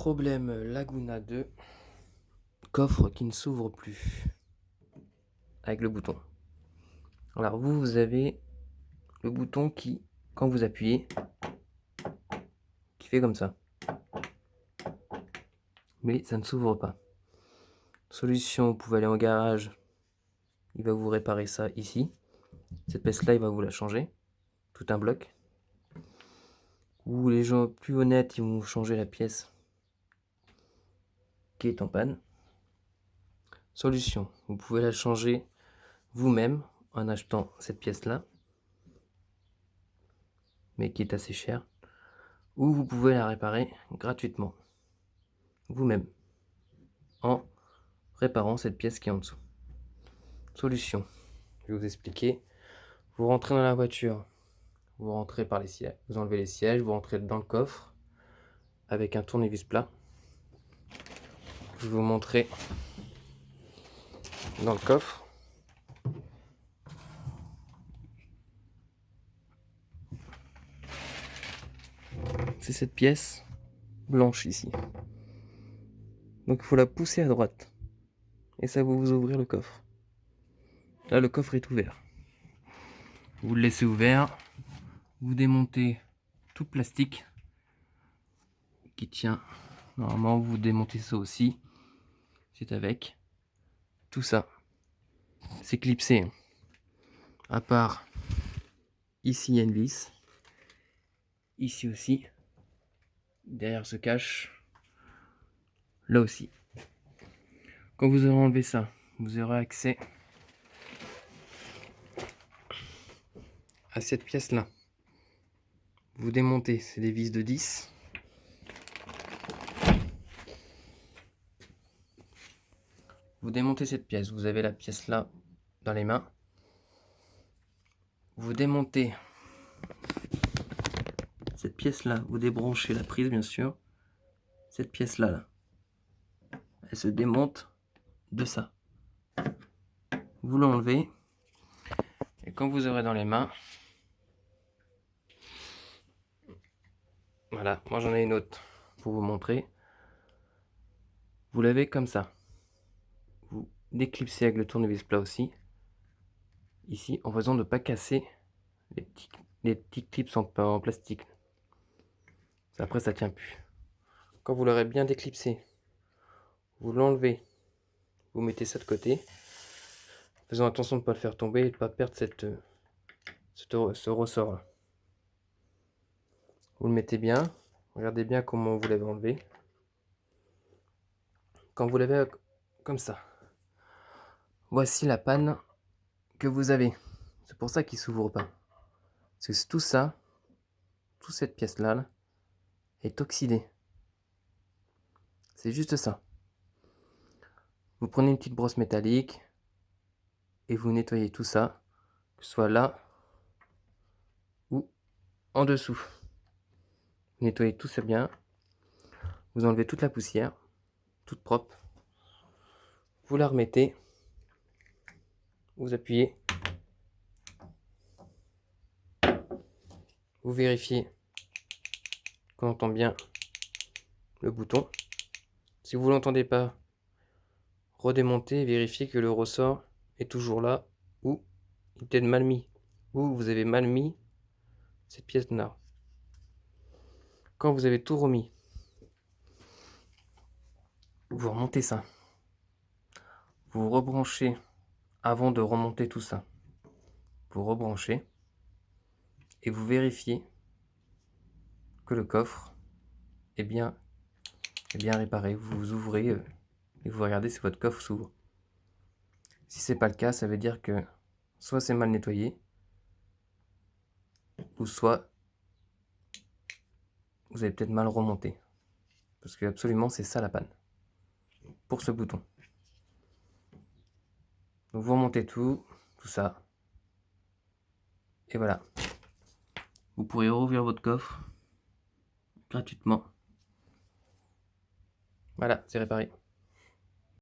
Problème Laguna 2, coffre qui ne s'ouvre plus avec le bouton. Alors vous avez le bouton qui, quand vous appuyez, qui fait comme ça. Mais ça ne s'ouvre pas. Solution, vous pouvez aller en garage, il va vous réparer ça ici. Cette pièce-là, il va vous la changer, tout un bloc. Ou les gens plus honnêtes, ils vont changer la pièce qui est en panne. Solution, vous pouvez la changer vous-même en achetant cette pièce-là, mais qui est assez chère. Ou vous pouvez la réparer gratuitement, vous-même, en réparant cette pièce qui est en dessous. Solution, je vais vous expliquer. Vous rentrez dans la voiture, vous rentrez par les sièges, vous enlevez les sièges, vous rentrez dans le coffre avec un tournevis plat. Je vais vous montrer dans le coffre. C'est cette pièce blanche ici. Donc il faut la pousser à droite. Et ça va vous ouvrir le coffre. Là, le coffre est ouvert. Vous le laissez ouvert. Vous démontez tout le plastique qui tient. Normalement, vous démontez ça aussi. C'est avec. Tout ça, c'est clipsé. À part, ici, il y a une vis. Ici aussi. Derrière se cache. Là aussi. Quand vous aurez enlevé ça, vous aurez accès à cette pièce-là. Vous démontez, c'est des vis de 10. Vous démontez cette pièce, vous avez la pièce là dans les mains. Vous démontez cette pièce-là, vous débranchez la prise bien sûr. Cette pièce-là, là, elle se démonte de ça. Vous l'enlevez. Et quand vous aurez dans les mains, voilà, moi j'en ai une autre pour vous montrer. Vous l'avez comme ça. Vous déclipsez avec le tournevis plat aussi. Ici, en faisant de ne pas casser les petits clips en plastique. Après, ça tient plus. Quand vous l'aurez bien déclipsé, vous l'enlevez. Vous mettez ça de côté. Faisant attention de ne pas le faire tomber et de ne pas perdre ce ressort là. Vous le mettez bien. Regardez bien comment vous l'avez enlevé. Quand vous l'avez comme ça, voici la panne que vous avez. C'est pour ça qu'il ne s'ouvre pas. Parce que tout ça, toute cette pièce là, est oxydée. C'est juste ça. Vous prenez une petite brosse métallique et vous nettoyez tout ça, que ce soit là ou en dessous. Vous nettoyez tout ça bien. Vous enlevez toute la poussière, toute propre. Vous la remettez. Vous appuyez. Vous vérifiez qu'on entend bien le bouton. Si vous ne l'entendez pas, redémontez et vérifiez que le ressort est toujours là ou il est peut-être mal mis. Ou vous avez mal mis cette pièce là. Quand vous avez tout remis, vous remontez ça. Vous rebranchez avant de remonter tout ça. Vous rebranchez et vous vérifiez que le coffre est bien réparé. Vous ouvrez et vous regardez si votre coffre s'ouvre. Si c'est pas le cas, ça veut dire que soit c'est mal nettoyé, ou soit vous avez peut-être mal remonté. Parce que absolument c'est ça la panne. Pour ce bouton. Donc vous remontez tout ça. Et voilà. Vous pourrez rouvrir votre coffre gratuitement. Voilà, c'est réparé.